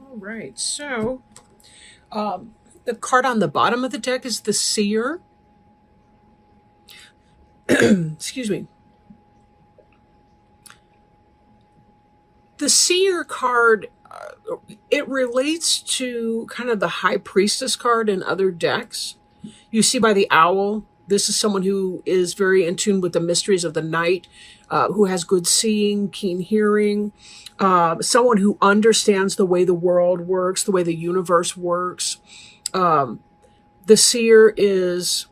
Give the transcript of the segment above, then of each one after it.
All right, so the card on the bottom of the deck is the Seer. Excuse me. The Seer card, it relates to kind of the High Priestess card in other decks. You see by the owl, this is someone who is very in tune with the mysteries of the night, who has good seeing, keen hearing, someone who understands the way the world works, the way the universe works. The Seer is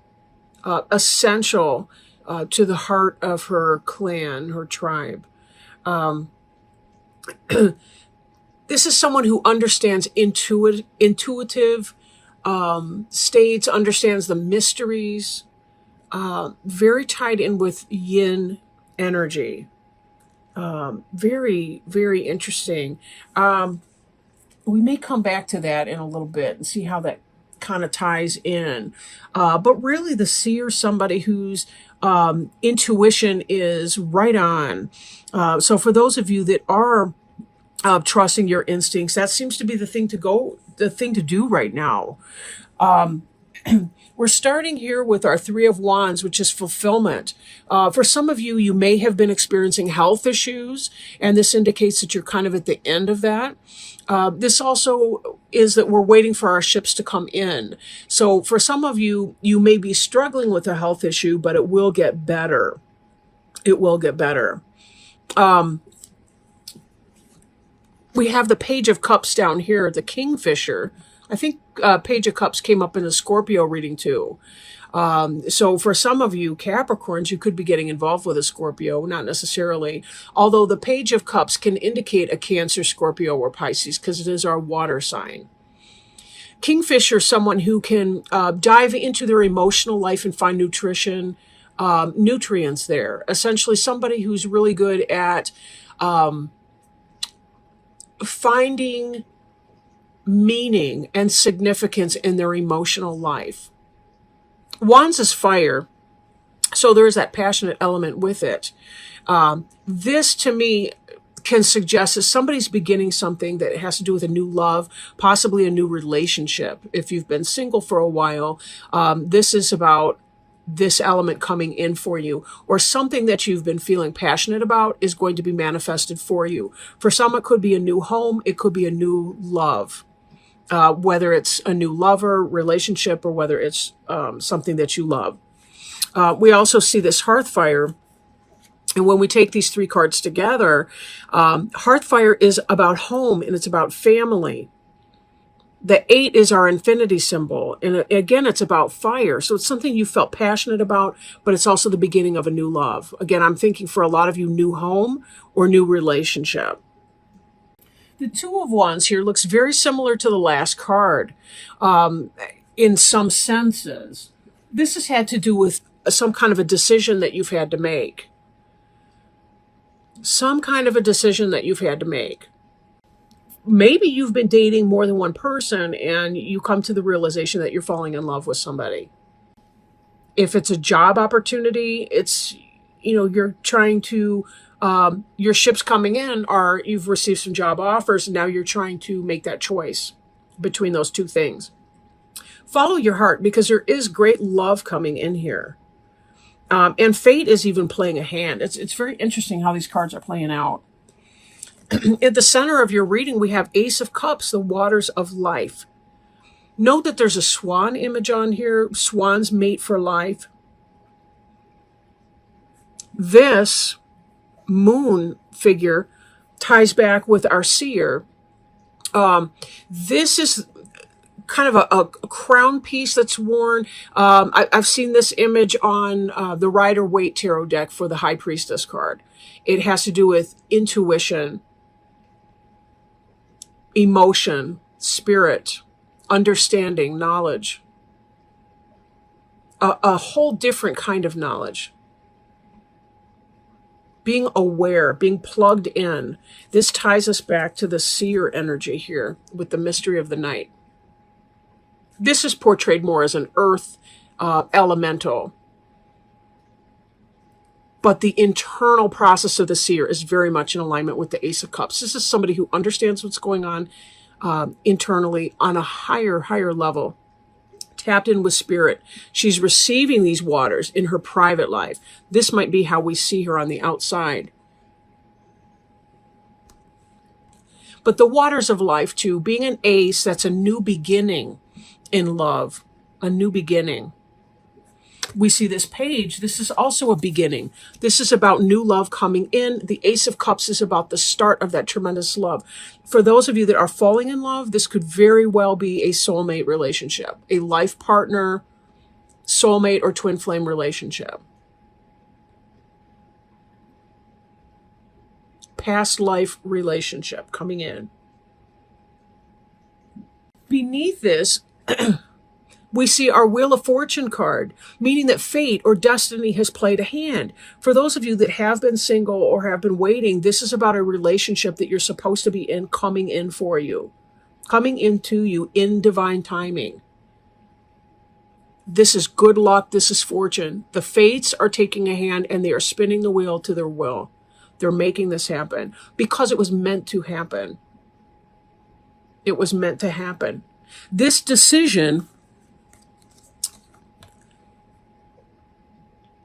essential to the heart of her clan, her tribe. This is someone who understands intuitive states, understands the mysteries, very tied in with yin energy. Very, very interesting. We may come back to that in a little bit and see how that kind of ties in. But really, the Seer is somebody whose intuition is right on. So for those of you that are trusting your instincts, that seems to be the thing to do right now. We're starting here with our Three of Wands, which is fulfillment. For some of you, you may have been experiencing health issues, and this indicates that you're kind of at the end of that. This also is that we're waiting for our ships to come in. So for some of you, you may be struggling with a health issue, but it will get better. It will get better. We have the Page of Cups down here, the Kingfisher. I think Page of Cups came up in a Scorpio reading too. So for some of you Capricorns, you could be getting involved with a Scorpio, not necessarily. Although the Page of Cups can indicate a Cancer, Scorpio, or Pisces because it is our water sign. Kingfisher, someone who can dive into their emotional life and find nutrients there. Essentially somebody who's really good at finding meaning and significance in their emotional life. Wands is fire, so there's that passionate element with it. This, to me, can suggest that somebody's beginning something that has to do with a new love, possibly a new relationship. If you've been single for a while, this is about this element coming in for you, or something that you've been feeling passionate about is going to be manifested for you. For some, it could be a new home. It could be a new love. Whether it's a new lover, relationship, or whether it's something that you love. We also see this Hearthfire. And when we take these three cards together, Hearthfire is about home and it's about family. The 8 is our infinity symbol. And again, it's about fire. So it's something you felt passionate about, but it's also the beginning of a new love. Again, I'm thinking for a lot of you, new home or new relationship. The Two of Wands here looks very similar to the last card in some senses. This has had to do with some kind of a decision that you've had to make. Some kind of a decision that you've had to make. Maybe you've been dating more than one person and you come to the realization that you're falling in love with somebody. If it's a job opportunity, it's, you're trying to your ship's coming in, or you've received some job offers, and now you're trying to make that choice between those two things. Follow your heart, because there is great love coming in here. And fate is even playing a hand. It's very interesting how these cards are playing out. At the center of your reading, we have Ace of Cups, the waters of life. Note that there's a swan image on here. Swans mate for life. This moon figure ties back with our Seer. This is kind of a crown piece that's worn. I've seen this image on the Rider-Waite tarot deck for the High Priestess card. It has to do with intuition, emotion, spirit, understanding, knowledge. A whole different kind of knowledge. Being aware, being plugged in. This ties us back to the Seer energy here with the mystery of the night. This is portrayed more as an earth elemental. But the internal process of the Seer is very much in alignment with the Ace of Cups. This is somebody who understands what's going on, internally on a higher level, tapped in with spirit. She's receiving these waters in her private life. This might be how we see her on the outside. But the waters of life too, being an ace, that's a new beginning in love, a new beginning. We see this page. This is also a beginning. This is about new love coming in. The Ace of Cups is about the start of that tremendous love. For those of you that are falling in love, this could very well be a soulmate relationship, a life partner, soulmate, or twin flame relationship. Past life relationship coming in. Beneath this, we see our Wheel of Fortune card, meaning that fate or destiny has played a hand. For those of you that have been single or have been waiting, this is about a relationship that you're supposed to be in, coming in for you, coming into you in divine timing. This is good luck. This is fortune. The fates are taking a hand and they are spinning the wheel to their will. They're making this happen because it was meant to happen. It was meant to happen. This decision,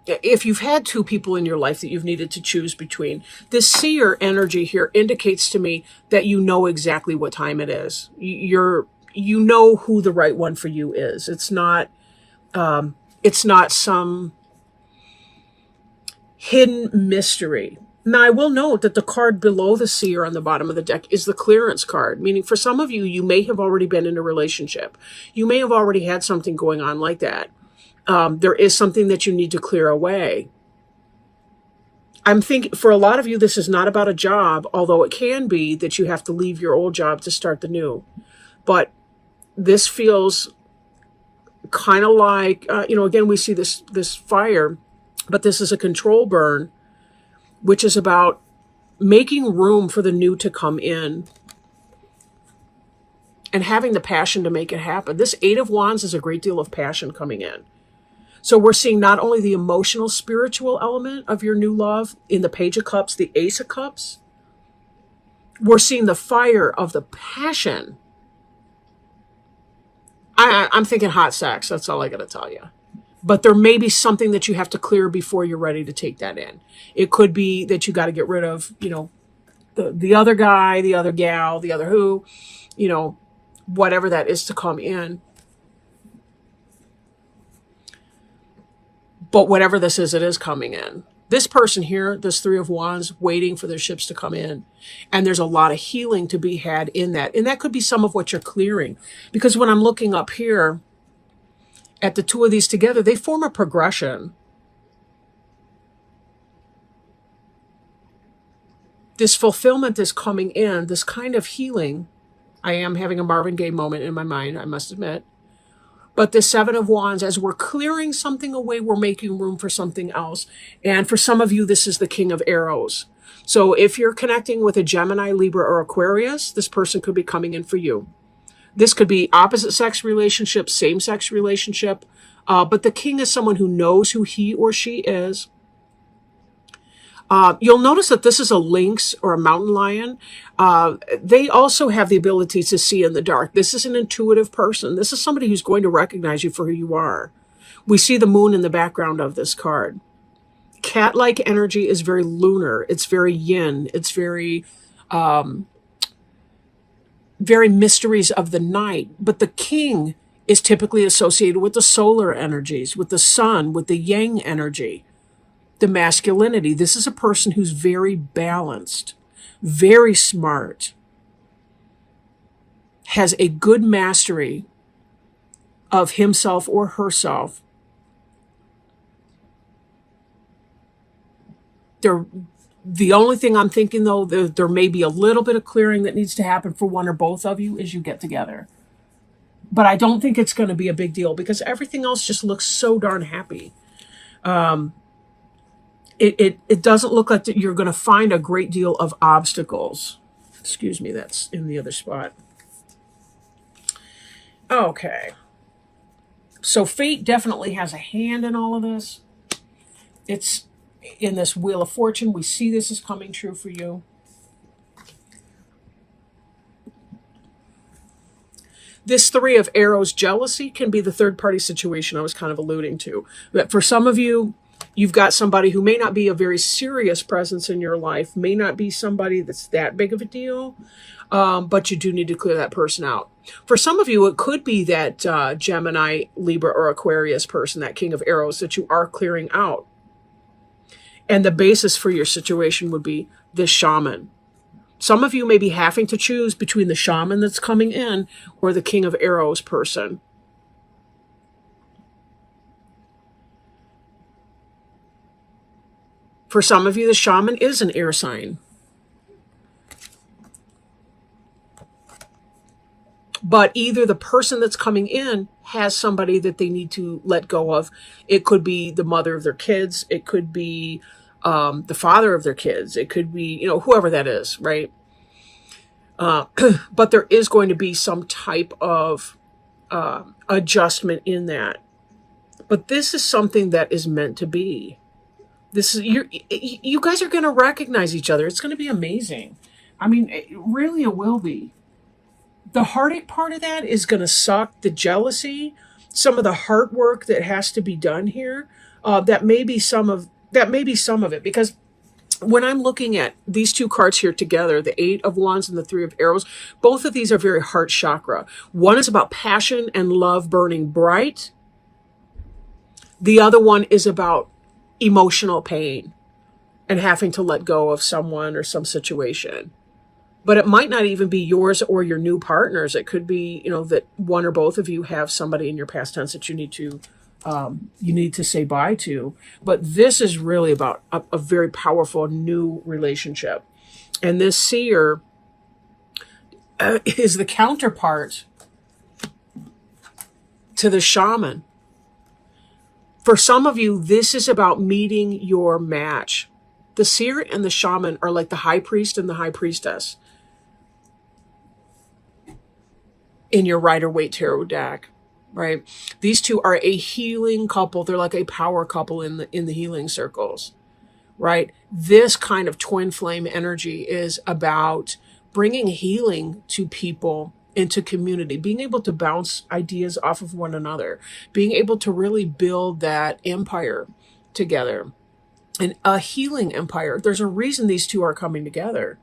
if you've had two people in your life that you've needed to choose between, this seer energy here indicates to me that you know exactly what time it is. You know who the right one for you is. It's not some hidden mystery. Now, I will note that the card below the seer on the bottom of the deck is the clearance card, meaning for some of you, you may have already been in a relationship. You may have already had something going on like that. There is something that you need to clear away. I'm thinking for a lot of you, this is not about a job, although it can be that you have to leave your old job to start the new. But this feels kind of like, again, we see this fire, but this is a control burn, which is about making room for the new to come in and having the passion to make it happen. This Eight of Wands is a great deal of passion coming in. So we're seeing not only the emotional, spiritual element of your new love in the Page of Cups, the Ace of Cups, we're seeing the fire of the passion. I'm thinking hot sex. That's all I got to tell you. But there may be something that you have to clear before you're ready to take that in. It could be that you got to get rid of, the other guy, the other gal, the other who, whatever that is to come in. But whatever this is, it is coming in. This person here, this Three of Wands, waiting for their ships to come in. And there's a lot of healing to be had in that. And that could be some of what you're clearing. Because when I'm looking up here at the two of these together, they form a progression. This fulfillment is coming in, this kind of healing. I am having a Marvin Gaye moment in my mind, I must admit. But the Seven of Wands, as we're clearing something away, we're making room for something else. And for some of you, this is the King of Arrows. So if you're connecting with a Gemini, Libra, or Aquarius, this person could be coming in for you. This could be opposite sex relationship, same sex relationship. But the king is someone who knows who he or she is. You'll notice that this is a lynx or a mountain lion. They also have the ability to see in the dark. This is an intuitive person. This is somebody who's going to recognize you for who you are. We see the moon in the background of this card. Cat-like energy is very lunar. It's very yin. It's very mysteries of the night. But the king is typically associated with the solar energies, with the sun, with the yang energy, the masculinity. This is a person who's very balanced, very smart, has a good mastery of himself or herself. The only thing I'm thinking, though, there may be a little bit of clearing that needs to happen for one or both of you as you get together. But I don't think it's going to be a big deal because everything else just looks so darn happy. It doesn't look like that you're going to find a great deal of obstacles. Excuse me, that's in the other spot. Okay. So fate definitely has a hand in all of this. It's in this Wheel of Fortune. We see this is coming true for you. This Three of Arrows jealousy can be the third party situation I was kind of alluding to. But for some of you, you've got somebody who may not be a very serious presence in your life, may not be somebody that's that big of a deal, but you do need to clear that person out. For some of you, it could be that Gemini, Libra, or Aquarius person, that King of Arrows, that you are clearing out. And the basis for your situation would be this shaman. Some of you may be having to choose between the shaman that's coming in or the King of Arrows person. For some of you, the shaman is an air sign. But either the person that's coming in has somebody that they need to let go of. It could be the mother of their kids. It could be the father of their kids. It could be, you know, whoever that is, right? But there is going to be some type of adjustment in that. But this is something that is meant to be. This is you guys are going to recognize each other. It's going to be amazing. I mean, it will be. The heartache part of that is going to suck. The jealousy, some of the heart work that has to be done here, that may be some of it. Because when I'm looking at these two cards here together, the Eight of Wands and the Three of Arrows, both of these are very heart chakra. One is about passion and love burning bright. The other one is about emotional pain and having to let go of someone or some situation. But it might not even be yours or your new partners. It could be, you know, that one or both of you have somebody in your past tense that you need to say bye to. But this is really about a very powerful new relationship. And this seer is the counterpart to the shaman. For some of you, this is about meeting your match. The seer and the shaman are like the high priest and the high priestess in your Rider-Waite Tarot deck, right? These two are a healing couple. They're like a power couple in the healing circles, right? This kind of twin flame energy is about bringing healing to people, into community, being able to bounce ideas off of one another, being able to really build that empire together, and a healing empire. There's a reason these two are coming together.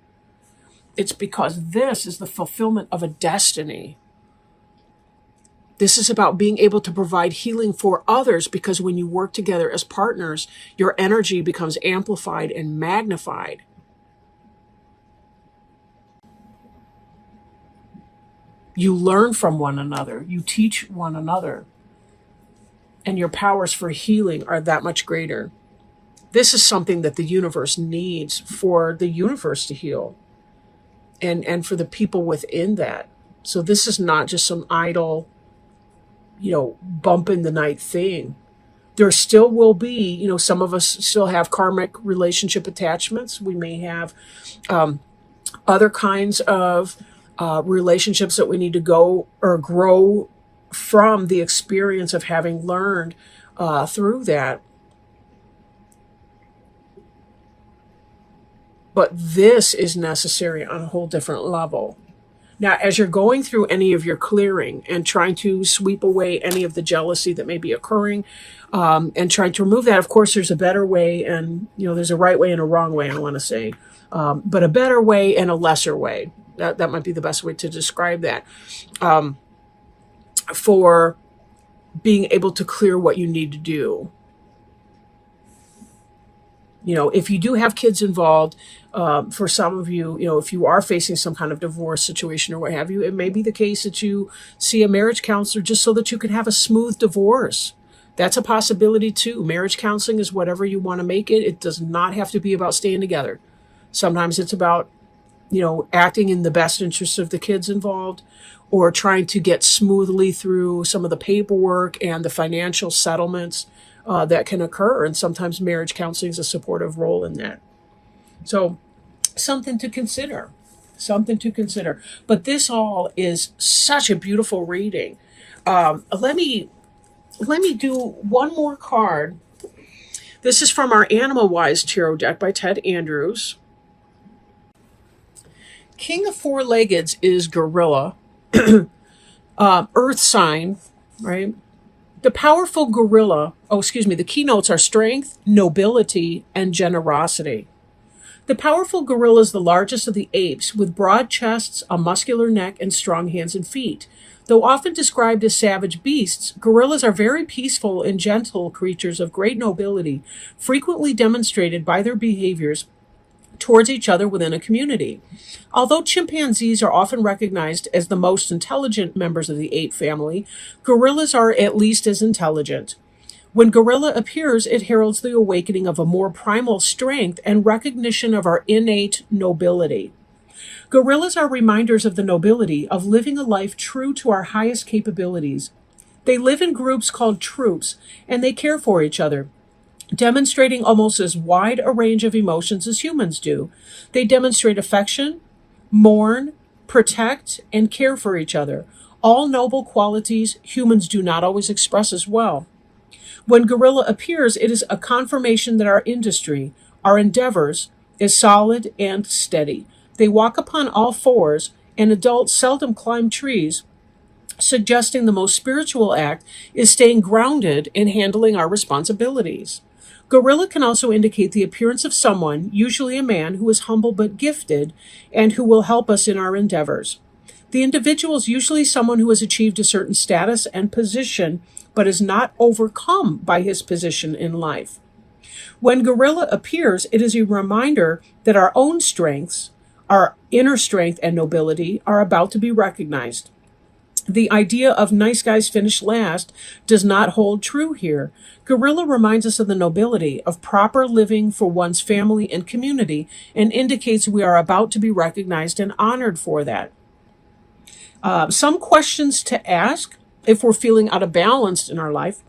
It's because this is the fulfillment of a destiny. This is about being able to provide healing for others, because when you work together as partners, your energy becomes amplified and magnified. You learn from one another. You teach one another. And your powers for healing are that much greater. This is something that the universe needs for the universe to heal. And for the people within that. So this is not just some idle, bump in the night thing. There still will be, some of us still have karmic relationship attachments. We may have other kinds of relationships that we need to go or grow from the experience of having learned through that. But this is necessary on a whole different level. Now, as you're going through any of your clearing and trying to sweep away any of the jealousy that may be occurring, and trying to remove that, of course, there's a better way, and there's a right way and a wrong way, I want to say, but a better way and a lesser way. That might be the best way to describe that, for being able to clear what you need to do. If you do have kids involved, for some of you, if you are facing some kind of divorce situation or what have you, it may be the case that you see a marriage counselor just so that you can have a smooth divorce. That's a possibility too. Marriage counseling is whatever you want to make it. It does not have to be about staying together. Sometimes it's about, acting in the best interest of the kids involved, or trying to get smoothly through some of the paperwork and the financial settlements that can occur. And sometimes marriage counseling is a supportive role in that. So something to consider. But this all is such a beautiful reading. Let me do one more card. This is from our Animal Wise Tarot deck by Ted Andrews. King of Four-Leggeds is gorilla. earth sign, right? The powerful gorilla, the keynotes are strength, nobility, and generosity. The powerful gorilla is the largest of the apes, with broad chests, a muscular neck, and strong hands and feet. Though often described as savage beasts, gorillas are very peaceful and gentle creatures of great nobility, frequently demonstrated by their behaviors towards each other within a community. Although chimpanzees are often recognized as the most intelligent members of the ape family, gorillas are at least as intelligent. When gorilla appears, it heralds the awakening of a more primal strength and recognition of our innate nobility. Gorillas are reminders of the nobility of living a life true to our highest capabilities. They live in groups called troops, and they care for each other, demonstrating almost as wide a range of emotions as humans do. They demonstrate affection, mourn, protect, and care for each other, all noble qualities humans do not always express as well. When gorilla appears, it is a confirmation that our industry, our endeavors, is solid and steady. They walk upon all fours, and adults seldom climb trees, suggesting the most spiritual act is staying grounded in handling our responsibilities. Gorilla can also indicate the appearance of someone, usually a man, who is humble but gifted and who will help us in our endeavors. The individual is usually someone who has achieved a certain status and position but is not overcome by his position in life. When gorilla appears, it is a reminder that our own strengths, our inner strength and nobility, are about to be recognized. The idea of nice guys finish last does not hold true here. Gorilla reminds us of the nobility of proper living for one's family and community and indicates we are about to be recognized and honored for that. Some questions to ask if we're feeling out of balance in our life.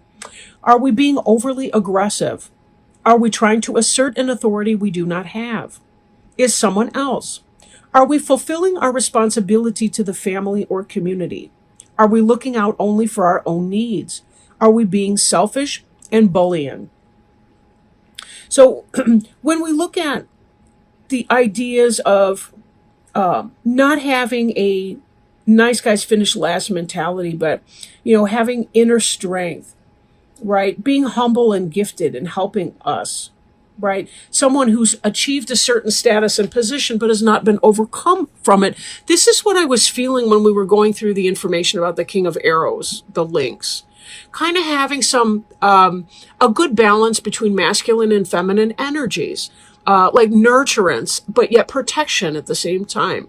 Are we being overly aggressive? Are we trying to assert an authority we do not have? Is someone else? Are we fulfilling our responsibility to the family or community? Are we looking out only for our own needs? Are we being selfish and bullying? So when we look at the ideas of not having a nice guys finish last mentality, but, having inner strength, right? Being humble and gifted and helping us, right? Someone who's achieved a certain status and position but has not been overcome from it. This is what I was feeling when we were going through the information about the King of Arrows, the links. Kind of having some, a good balance between masculine and feminine energies, like nurturance, but yet protection at the same time.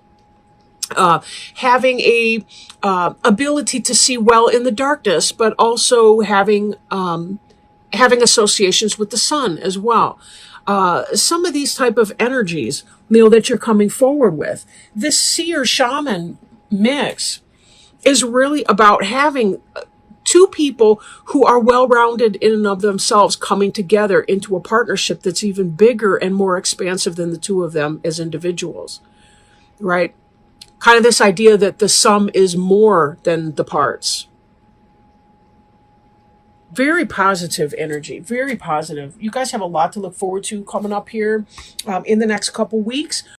Having a ability to see well in the darkness, but also having associations with the sun as well. Some of these type of energies, that you're coming forward with. This seer shaman mix is really about having two people who are well-rounded in and of themselves coming together into a partnership that's even bigger and more expansive than the two of them as individuals, right? Kind of this idea that the sum is more than the parts. Very positive energy, very positive. You guys have a lot to look forward to coming up here in the next couple weeks.